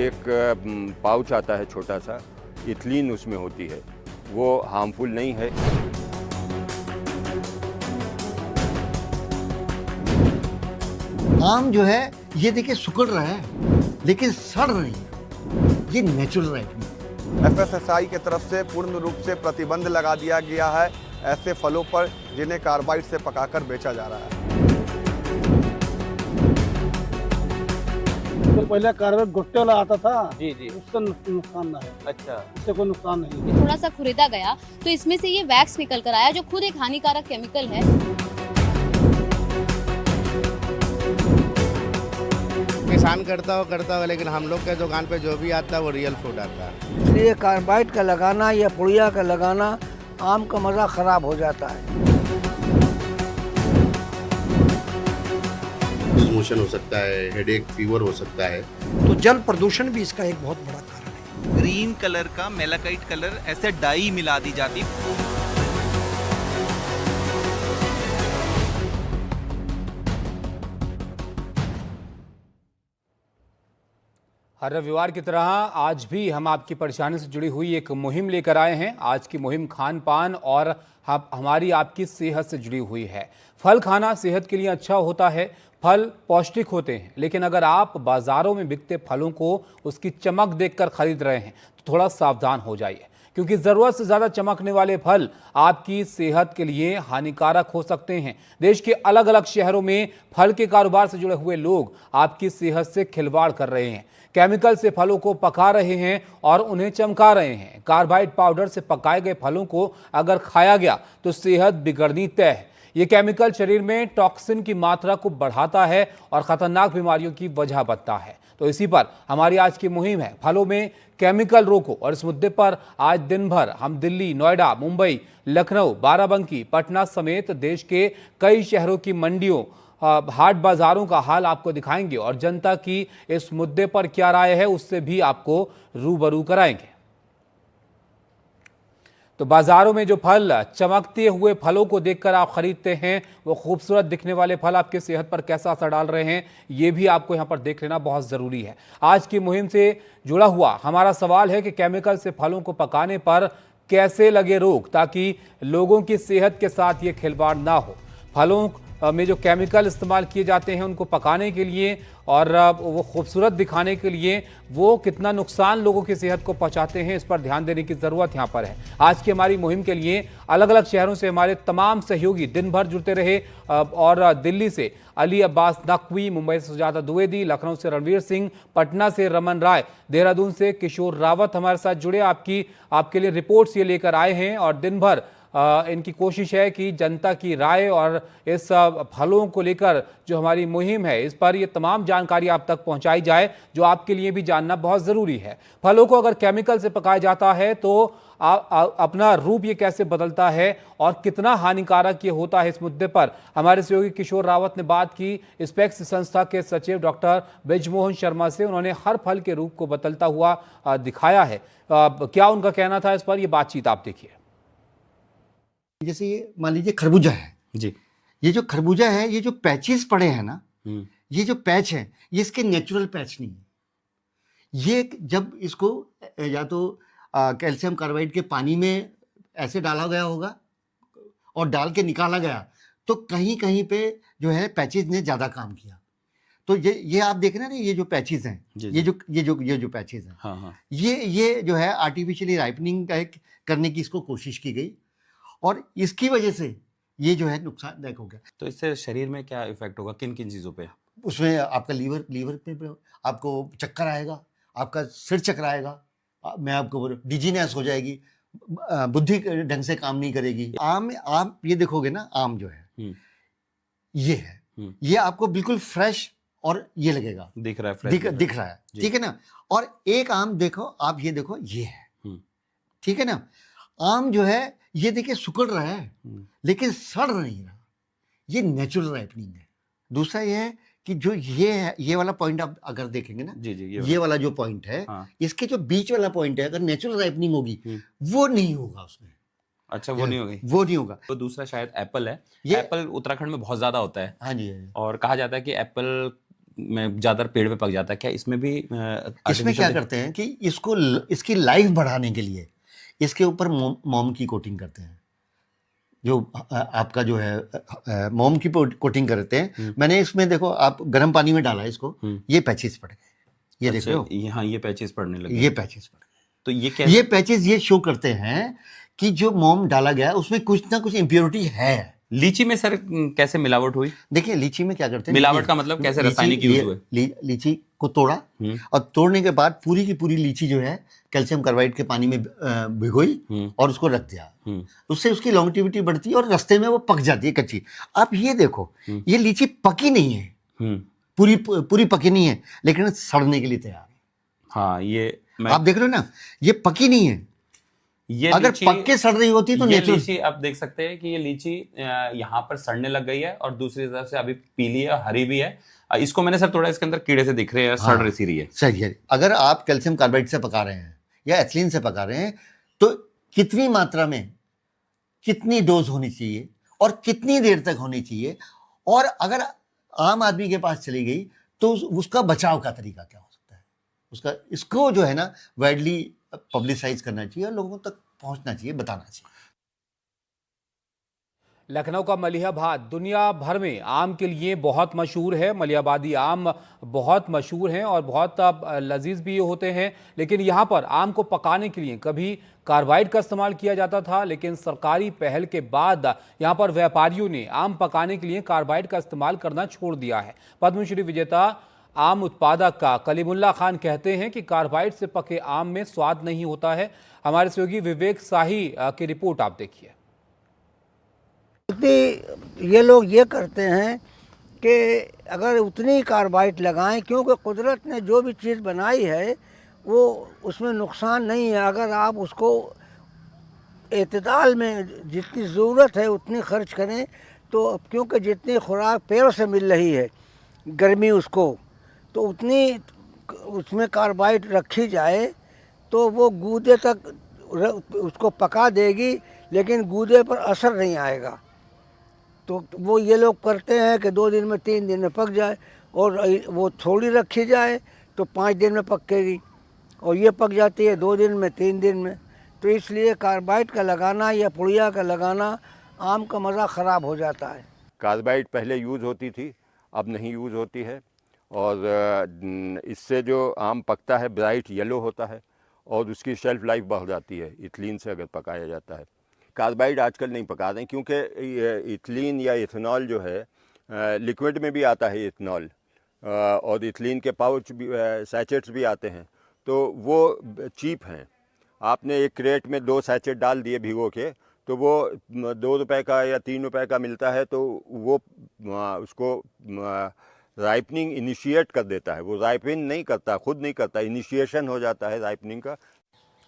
एक पाउच आता है छोटा सा, इथिलीन उसमें होती है, वो हार्मफुल नहीं है। आम जो है ये देखिए सुकड़ रहा है लेकिन सड़ नहीं, ये नेचुरल राइपनिंग। एफएसएसआई की तरफ से पूर्ण रूप से प्रतिबंध लगा दिया गया है ऐसे फलों पर जिन्हें कार्बाइड से पकाकर बेचा जा रहा है। तो पहले कार्बाइड गुट्टे वाला आता था जी जी। उससे नुकसान ना है, अच्छा, उससे कोई नुकसान नहीं है। ये थोड़ा सा खुरीदा गया तो इसमें से ये वैक्स निकल कर आया जो खुद एक हानिकारक केमिकल है। किसान करता हो लेकिन हम लोग के दुकान पे जो भी आता है वो रियल फूड आता है। इसलिए कार्बाइड का लगाना या पुड़िया का लगाना आम का मज़ा ख़राब हो जाता है। मोशन हो सकता है, हेडेक, फीवर हो सकता है। तो जल प्रदूषण भी इसका एक बहुत बड़ा कारण है। ग्रीन कलर का मेलाकाइट कलर ऐसे डाई मिला दी जाती। हर रविवार की तरह आज भी हम आपकी परेशानी से जुड़ी हुई एक मुहिम लेकर आए हैं। आज की मुहिम खान पान और हमारी आपकी सेहत से जुड़ी हुई है। फल खाना सेहत के लिए अच्छा होता है, फल पौष्टिक होते हैं, लेकिन अगर आप बाजारों में बिकते फलों को उसकी चमक देखकर खरीद रहे हैं तो थोड़ा सावधान हो जाइए, क्योंकि ज़रूरत से ज़्यादा चमकने वाले फल आपकी सेहत के लिए हानिकारक हो सकते हैं। देश के अलग अलग शहरों में फल के कारोबार से जुड़े हुए लोग आपकी सेहत से खिलवाड़ कर रहे हैं, केमिकल से फलों को पका रहे हैं और उन्हें चमका रहे हैं। कार्बाइड पाउडर से पकाए गए फलों को अगर खाया गया तो सेहत बिगड़नी तय है। ये केमिकल शरीर में टॉक्सिन की मात्रा को बढ़ाता है और खतरनाक बीमारियों की वजह बनता है। तो इसी पर हमारी आज की मुहिम है, फलों में केमिकल रोको। और इस मुद्दे पर आज दिन भर हम दिल्ली, नोएडा, मुंबई, लखनऊ, बाराबंकी, पटना समेत देश के कई शहरों की मंडियों, हाट बाजारों का हाल आपको दिखाएंगे और जनता की इस मुद्दे पर क्या राय है उससे भी आपको रूबरू कराएंगे। तो बाजारों में जो फल चमकते हुए फलों को देखकर आप खरीदते हैं, वो खूबसूरत दिखने वाले फल आपके सेहत पर कैसा असर डाल रहे हैं, ये भी आपको यहाँ पर देख लेना बहुत ज़रूरी है। आज की मुहिम से जुड़ा हुआ हमारा सवाल है कि केमिकल से फलों को पकाने पर कैसे लगे रोक, ताकि लोगों की सेहत के साथ ये खिलवाड़ ना हो। फलों में जो केमिकल इस्तेमाल किए जाते हैं उनको पकाने के लिए और वो खूबसूरत दिखाने के लिए, वो कितना नुकसान लोगों की सेहत को पहुंचाते हैं, इस पर ध्यान देने की ज़रूरत यहाँ पर है। आज की हमारी मुहिम के लिए अलग अलग शहरों से हमारे तमाम सहयोगी दिन भर जुड़ते रहे और दिल्ली से अली अब्बास नकवी, मुंबई से सुजाता द्विवेदी, लखनऊ से रणवीर सिंह, पटना से रमन राय, देहरादून से किशोर रावत हमारे साथ जुड़े आपके लिए रिपोर्ट्स ये लेकर आए हैं। और दिन भर इनकी कोशिश है कि जनता की राय और इस फलों को लेकर जो हमारी मुहिम है इस पर ये तमाम जानकारी आप तक पहुंचाई जाए, जो आपके लिए भी जानना बहुत ज़रूरी है। फलों को अगर केमिकल से पकाया जाता है तो अपना रूप ये कैसे बदलता है और कितना हानिकारक ये होता है, इस मुद्दे पर हमारे सहयोगी किशोर रावत ने बात की स्पेक्स संस्था के सचिव डॉक्टर ब्रिजमोहन शर्मा से। उन्होंने हर फल के रूप को बदलता हुआ दिखाया है। क्या उनका कहना था इस पर, ये बातचीत आप देखिए। जैसे ये मान लीजिए खरबूजा है जी, ये जो खरबूजा है, ये जो पैचेस पड़े हैं ना, ये जो पैच है ये इसके नेचुरल पैच नहीं है। ये जब इसको या तो कैल्शियम कार्बाइड के पानी में ऐसे डाला गया होगा और डाल के निकाला गया तो कहीं कहीं पे जो है पैचेस ने ज़्यादा काम किया। तो ये आप देख रहे हैं ना, ये जो पैचेस हैं, ये जो पैचेस हैं, हाँ। ये जो है आर्टिफिशियली राइपनिंग करने की इसको कोशिश की गई और इसकी वजह से ये जो है नुकसानदायक हो गया। तो इससे शरीर में क्या इफेक्ट होगा, किन किन चीज़ों पे? उसमें आपका लीवर पे आपको चक्कर आएगा, आपका सिर चकराएगा, मैं आपको बोलूं डिजीनेस हो जाएगी, बुद्धि ढंग से काम नहीं करेगी। आम ये देखोगे ना, आम जो है ये है, ये आपको बिल्कुल फ्रेश और ये लगेगा, दिख रहा है, दिख रहा है, ठीक है ना। और एक आम देखो आप, ये देखो ये है, ठीक है ना। आम जो है ये देखिए सुकड़ रहा है लेकिन सड़ नहीं रहा, ये नेचुरल राइपनिंग है। दूसरा ये है कि जो ये वाला पॉइंट आप अगर देखेंगे ना, जी ये वाला जो पॉइंट है, इसके जो बीच वाला पॉइंट है, अगर नेचुरल राइपनिंग होगी वो नहीं होगा उसमें। अच्छा, वो नहीं होगी, वो नहीं होगा। तो दूसरा शायद एप्पल है, ये एप्पल उत्तराखंड में बहुत ज्यादा होता है। हाँ जी। और कहा जाता है कि एप्पल में ज्यादातर पेड़ पे पक जाता है, क्या इसमें भी इसमें क्या करते हैं कि इसकी लाइफ बढ़ाने के लिए इसके ऊपर मोम की कोटिंग करते हैं। जो आपका जो है मोम की कोटिंग करते हैं। मैंने इसमें देखो, आप गर्म पानी में डाला इसको, ये पैचेस पड़ गए, ये अच्छा, देखो यहाँ ये पैचेस पड़ने लगे, ये पैचेस पड़ गए। तो ये क्या, ये पैचेस ये शो करते हैं कि जो मोम डाला गया उसमें कुछ ना कुछ इम्प्योरिटी है। लीची में सर कैसे मिलावट हुई? देखिए लीची में क्या करते हैं, मिलावट का मतलब कैसे रासायनिक यूज हुए? लीची को तोड़ा और तोड़ने के बाद पूरी की पूरी लीची जो है कैल्शियम कार्बाइड के पानी में भिगोई और उसको रख दिया। उससे उसकी लॉन्गेटिविटी बढ़ती है और रास्ते में वो पक जाती है कच्ची। आप ये देखो, ये लीची पकी नहीं है, पूरी पकी नहीं है, लेकिन सड़ने के लिए तैयार है। हाँ, ये आप देख रहे हो ना, ये पकी नहीं है। ये अगर पक के सड़ रही होती तो नेचुरल लीची आप देख सकते हैं कि ये लीची यहाँ पर सड़ने लग गई है और दूसरी तरफ से अभी पीली है, हरी भी है। इसको मैंने सर थोड़ा इसके अंदर कीड़े से दिख रहे हैं, सड़ रही है। सही है। अगर आप कैल्शियम कार्बाइड से पका रहे हैं या एथिलीन से पका रहे हैं तो कितनी मात्रा में, कितनी डोज होनी चाहिए और कितनी देर तक होनी चाहिए, और अगर आम आदमी के पास चली गई तो उसका बचाव का तरीका क्या हो सकता है, इसको जो है ना वाइडली पब्लिसाइज करना चाहिए और लोगों तक पहुंचना चाहिए, बताना चाहिए। लखनऊ का मलिहाबाद दुनिया भर में आम के लिए बहुत मशहूर है। मलिहाबादी आम बहुत मशहूर हैं और बहुत लजीज भी होते हैं, लेकिन यहाँ पर आम को पकाने के लिए कभी कार्बाइड का इस्तेमाल किया जाता था, लेकिन सरकारी पहल के बाद यहाँ पर व्यापारियों ने आम पकाने के लिए कार्बाइड का इस्तेमाल करना छोड़ दिया है। पद्मश्री विजेता आम उत्पादक का कलीमुल्ला खान कहते हैं कि कार्बाइड से पके आम में स्वाद नहीं होता है। हमारे सहयोगी विवेक शाही की रिपोर्ट आप देखिए। ये लोग ये करते हैं कि अगर उतनी कार्बाइड लगाएं, क्योंकि कुदरत ने जो भी चीज़ बनाई है वो उसमें नुकसान नहीं है। अगर आप उसको एतदाल में जितनी ज़रूरत है उतनी खर्च करें तो, क्योंकि जितनी खुराक पेड़ से मिल रही है गर्मी उसको, तो उतनी उसमें कार्बाइड रखी जाए तो वो गूदे तक उसको पका देगी, लेकिन गूदे पर असर नहीं आएगा। तो वो ये लोग करते हैं कि 2 दिन में 3 दिन में पक जाए, और वो थोड़ी रखी जाए तो 5 दिन में पकेगी, और ये पक जाती है 2 दिन में 3 दिन में। तो इसलिए कार्बाइड का लगाना या पुड़िया का लगाना आम का मज़ा ख़राब हो जाता है। कार्बाइड पहले यूज़ होती थी, अब नहीं यूज़ होती है, और इससे जो आम पकता है ब्राइट येलो होता है और उसकी शेल्फ लाइफ बढ़ जाती है इथिलीन से अगर पकाया जाता है। कार्बाइड आजकल नहीं पका रहे हैं क्योंकि इथिलीन या इथेनॉल जो है लिक्विड में भी आता है इथेनॉल, और इथिलीन के पाउच भी, सैचेट्स भी आते हैं, तो वो चीप हैं। आपने एक क्रेट में 2 सैचेट डाल दिए भिगो के, तो वो 2 रुपए का या 3 रुपए का मिलता है, तो वो उसको राइपनिंग इनिशिएट कर देता है। वो राइपिन नहीं करता, खुद नहीं करता, इनिशिएशन हो जाता है राइपनिंग का।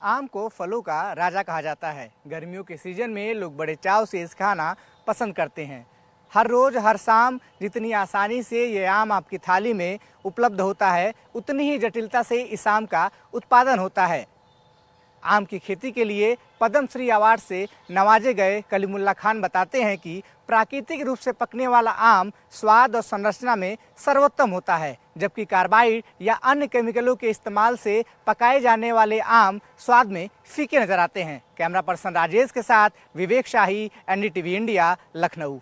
आम को फलों का राजा कहा जाता है। गर्मियों के सीजन में लोग बड़े चाव से इस खाना पसंद करते हैं। हर रोज़ हर शाम जितनी आसानी से ये आम आपकी थाली में उपलब्ध होता है, उतनी ही जटिलता से इस आम का उत्पादन होता है। आम की खेती के लिए पद्मश्री अवार्ड से नवाजे गए कलीमुल्ला खान बताते हैं कि प्राकृतिक रूप से पकने वाला आम स्वाद और संरचना में सर्वोत्तम होता है, जबकि कार्बाइड या अन्य केमिकलों के इस्तेमाल से पकाए जाने वाले आम स्वाद में फीके नजर आते हैं। कैमरा पर्सन राजेश के साथ विवेक शाही, एनडीटीवी इंडिया, लखनऊ।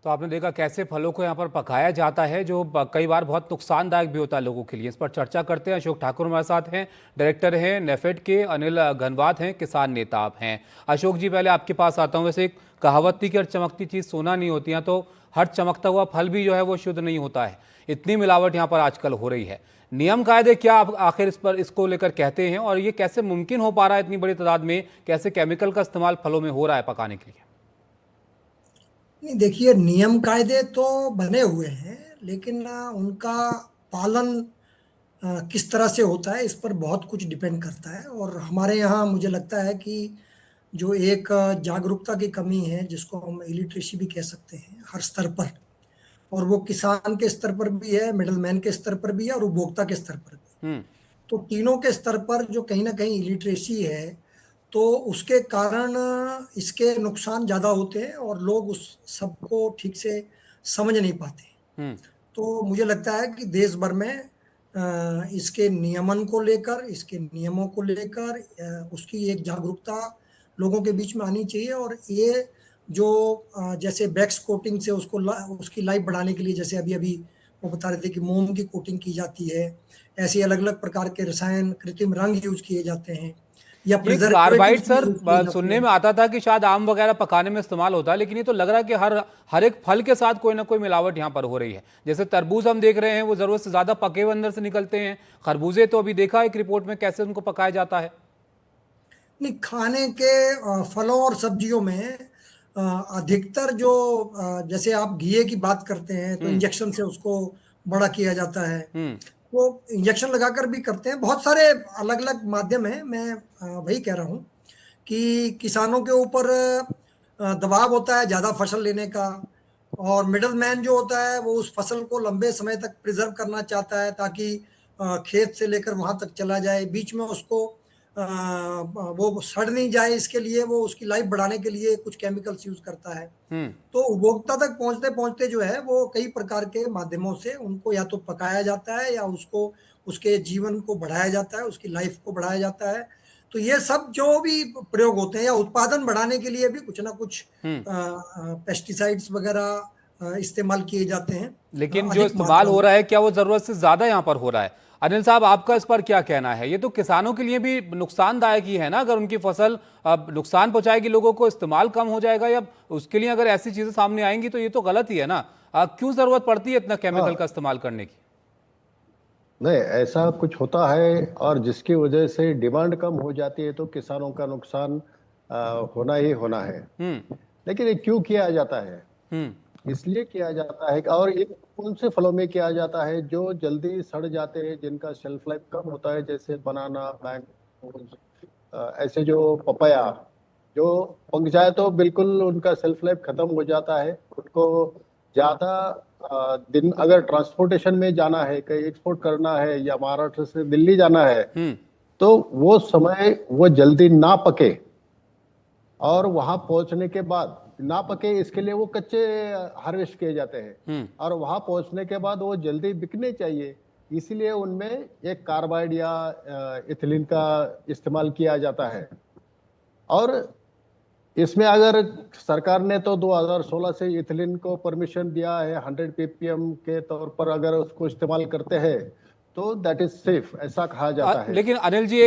तो आपने देखा कैसे फलों को यहाँ पर पकाया जाता है, जो कई बार बहुत नुकसानदायक भी होता है लोगों के लिए। इस पर चर्चा करते हैं। अशोक ठाकुर हमारे साथ हैं, डायरेक्टर हैं नेफेड के। अनिल घनवात हैं, किसान नेता आप हैं। अशोक जी, पहले आपके पास आता हूँ। वैसे एक कहावत थी कि हर चमकती चीज़ सोना नहीं होती है, तो हर चमकता हुआ फल भी जो है वो शुद्ध नहीं होता है। इतनी मिलावट यहाँ पर आजकल हो रही है। नियम कायदे क्या आप आखिर इसको लेकर कहते हैं, और ये कैसे मुमकिन हो पा रहा है इतनी बड़ी तादाद में, कैसे केमिकल का इस्तेमाल फलों में हो रहा है पकाने के लिए? नहीं, देखिए, नियम कायदे तो बने हुए हैं, लेकिन उनका पालन किस तरह से होता है इस पर बहुत कुछ डिपेंड करता है। और हमारे यहाँ मुझे लगता है कि जो एक जागरूकता की कमी है, जिसको हम इलिटरेसी भी कह सकते हैं, हर स्तर पर, और वो किसान के स्तर पर भी है, मिडलमैन के स्तर पर भी है, और उपभोक्ता के स्तर पर भी। तो तीनों के स्तर पर जो कहीं ना कहीं इलिटरेसी है, तो उसके कारण इसके नुकसान ज़्यादा होते हैं और लोग उस सबको ठीक से समझ नहीं पाते। तो मुझे लगता है कि देश भर में इसके नियमन को लेकर, इसके नियमों को लेकर उसकी एक जागरूकता लोगों के बीच में आनी चाहिए। और ये जो जैसे वैक्स कोटिंग से उसकी लाइफ बढ़ाने के लिए, जैसे अभी अभी वो बता रहे थे कि मोम की कोटिंग की जाती है, ऐसे अलग अलग प्रकार के रसायन, कृत्रिम रंग यूज किए जाते हैं, या ये प्रिजर्वेटिव्स कार्बाइड भी सर यूज किए जाते सुनने हैं। में आता था कि शायद आम वगैरह पकाने में इस्तेमाल होता है, लेकिन ये तो लग रहा है कि हर एक फल के साथ कोई ना कोई मिलावट यहाँ पर हो रही है। जैसे तरबूज हम देख रहे हैं, वो जरूरत से ज्यादा पके हुए अंदर से निकलते हैं। खरबूजे तो अभी देखा एक रिपोर्ट में कैसे उनको पकाया जाता है। नहीं, खाने के फलों और सब्जियों में अधिकतर जो जैसे आप घी की बात करते हैं तो इंजेक्शन से उसको बड़ा किया जाता है, वो इंजेक्शन लगाकर भी करते हैं। बहुत सारे अलग अलग माध्यम हैं। मैं वही कह रहा हूँ कि किसानों के ऊपर दबाव होता है ज़्यादा फसल लेने का, और मिडल मैन जो होता है वो उस फसल को लंबे समय तक प्रिजर्व करना चाहता है ताकि खेत से लेकर वहाँ तक चला जाए, बीच में उसको वो सड़ नहीं जाए, इसके लिए वो उसकी लाइफ बढ़ाने के लिए कुछ केमिकल्स यूज करता है। तो उपभोक्ता तक पहुंचते पहुंचते जो है वो कई प्रकार के माध्यमों से उनको या तो पकाया जाता है या उसको उसके जीवन को बढ़ाया जाता है, उसकी लाइफ को बढ़ाया जाता है। तो ये सब जो भी प्रयोग होते हैं, या उत्पादन बढ़ाने के लिए भी कुछ ना कुछ पेस्टिसाइड्स वगैरह इस्तेमाल किए जाते हैं। लेकिन जो इस्तेमाल हो रहा है, क्या वो जरूरत से ज्यादा यहाँ पर हो रहा है? अनिल साहब, आपका इस पर क्या कहना है? ये तो किसानों के लिए भी नुकसानदायक ही है ना। अगर उनकी फसल नुकसान पहुंचाएगी लोगों को, इस्तेमाल कम हो जाएगा, या उसके लिए अगर ऐसी चीजें सामने आएंगी तो ये तो गलत ही है ना। क्यों जरूरत पड़ती है इतना केमिकल का इस्तेमाल करने की? नहीं, ऐसा कुछ होता है और जिसकी वजह से डिमांड कम हो जाती है तो किसानों का नुकसान होना ही होना है। लेकिन ये क्यों किया जाता है? इसलिए किया जाता है, और ये कौन से फलों में किया जाता है जो जल्दी सड़ जाते हैं, जिनका शेल्फ लाइफ कम होता है, जैसे बनाना, मैंगो, ऐसे जो पपाया, जो पक जाए तो बिल्कुल उनका शेल्फ लाइफ खत्म हो जाता है। उनको ज्यादा दिन अगर ट्रांसपोर्टेशन में जाना है, कहीं एक्सपोर्ट करना है या महाराष्ट्र से दिल्ली जाना है, तो वो समय वो जल्दी ना पके, और वहां पहुंचने के बाद ना पके, इसके लिए वो कच्चे हार्वेस्ट किए जाते हैं, और वहां पहुंचने के बाद वो जल्दी बिकने चाहिए, इसलिए उनमें एक कार्बाइड या इथिलीन का इस्तेमाल किया जाता है। और इसमें अगर सरकार ने तो 2016 से इथिलीन को परमिशन दिया है 100 ppm के तौर पर, अगर उसको इस्तेमाल करते हैं तो दैट इज सेफ, ऐसा कहा जाता है। लेकिन अनिल जी,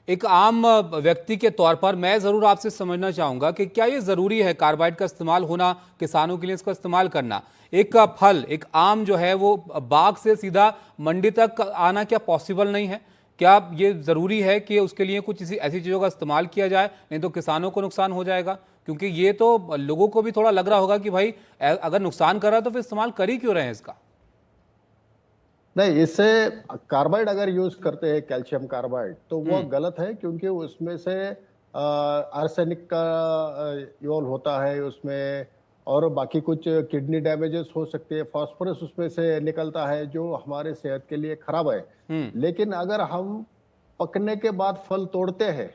एक आम व्यक्ति के तौर पर मैं जरूर आपसे समझना चाहूंगा कि क्या ये जरूरी है कार्बाइड का इस्तेमाल होना, किसानों के लिए इसका इस्तेमाल करना? एक फल, एक आम जो है वो बाग से सीधा मंडी तक आना क्या पॉसिबल नहीं है? क्या ये जरूरी है कि उसके लिए कुछ ऐसी चीजों का इस्तेमाल किया जाए? नहीं तो किसानों को नुकसान हो जाएगा, क्योंकि ये तो लोगों को भी थोड़ा लग रहा होगा कि भाई अगर नुकसान कर रहा है तो फिर इस्तेमाल कर ही क्यों रहे हैं इसका? नहीं, इससे कार्बाइड अगर यूज करते हैं, कैल्शियम कार्बाइड, तो वो गलत है, क्योंकि उसमें से आर्सेनिक का इवॉल्व होता है उसमें, और बाकी कुछ किडनी डैमेजेस हो सकते हैं, फास्फोरस उसमें से निकलता है जो हमारे सेहत के लिए खराब है। लेकिन अगर हम पकने के बाद फल तोड़ते हैं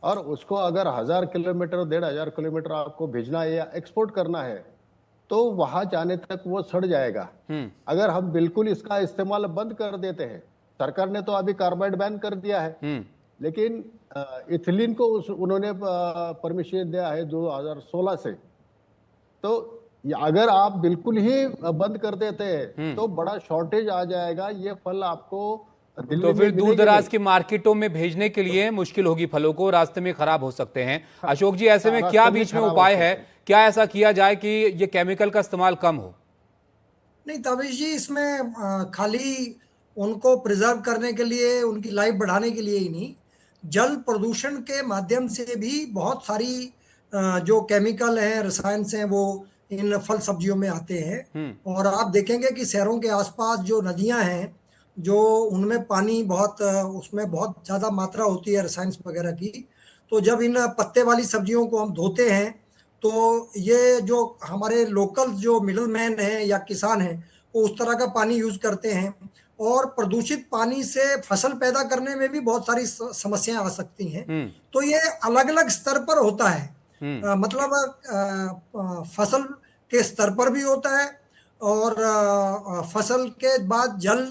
और उसको अगर 1000 किलोमीटर 1500 किलोमीटर आपको भेजना है या एक्सपोर्ट करना है, तो वहां जाने तक वो सड़ जाएगा। अगर हम बिल्कुल इसका इस्तेमाल बंद कर देते हैं, सरकार ने तो अभी कार्बाइड बैन कर दिया है, लेकिन इथिलीन को उन्होंने परमिशन दिया है 2016 से। तो अगर आप बिल्कुल ही बंद कर देते हैं तो बड़ा शॉर्टेज आ जाएगा, ये फल आपको तो फिर दूर दराज की मार्केटों में भेजने के लिए मुश्किल होगी, फलों को रास्ते में खराब हो सकते हैं। अशोक जी, ऐसे में क्या बीच में उपाय है? क्या ऐसा किया जाए कि ये केमिकल का इस्तेमाल कम हो? नहीं ताबिश जी, इसमें खाली उनको प्रिजर्व करने के लिए, उनकी लाइफ बढ़ाने के लिए ही नहीं, जल प्रदूषण के माध्यम से भी बहुत सारी जो केमिकल हैं, रसायन हैं, वो इन फल सब्जियों में आते हैं। और आप देखेंगे कि शहरों के आसपास जो नदियां हैं, जो उनमें पानी बहुत, उसमें बहुत ज़्यादा मात्रा होती है रसायन वगैरह की। तो जब इन पत्ते वाली सब्जियों को हम धोते हैं तो ये जो हमारे लोकल जो मिडल मैन हैं या किसान हैं, वो उस तरह का पानी यूज करते हैं, और प्रदूषित पानी से फसल पैदा करने में भी बहुत सारी समस्याएं आ सकती हैं। तो ये अलग अलग स्तर पर होता है, मतलब फसल के स्तर पर भी होता है, और फसल के बाद जल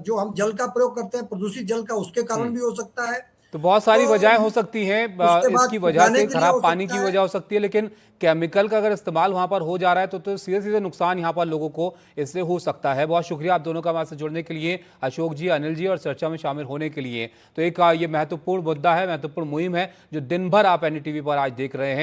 जो हम जल का प्रयोग करते हैं प्रदूषित जल का, उसके कारण भी हो सकता है। तो बहुत सारी वजहें हो सकती हैं, उसके बाद इसकी वजह उगाने से के लिए खराब हो पानी सकता की है। वजह हो सकती है, लेकिन केमिकल का अगर इस्तेमाल वहां पर हो जा रहा है तो सीधे सीधे नुकसान यहाँ पर लोगों को इससे हो सकता है। बहुत शुक्रिया आप दोनों का हमारे से जुड़ने के लिए, अशोक जी, अनिल जी, और चर्चा में शामिल होने के लिए। तो एक ये महत्वपूर्ण मुद्दा है, महत्वपूर्ण मुहिम है जो दिन भर आप NDTV पर आज देख रहे हैं।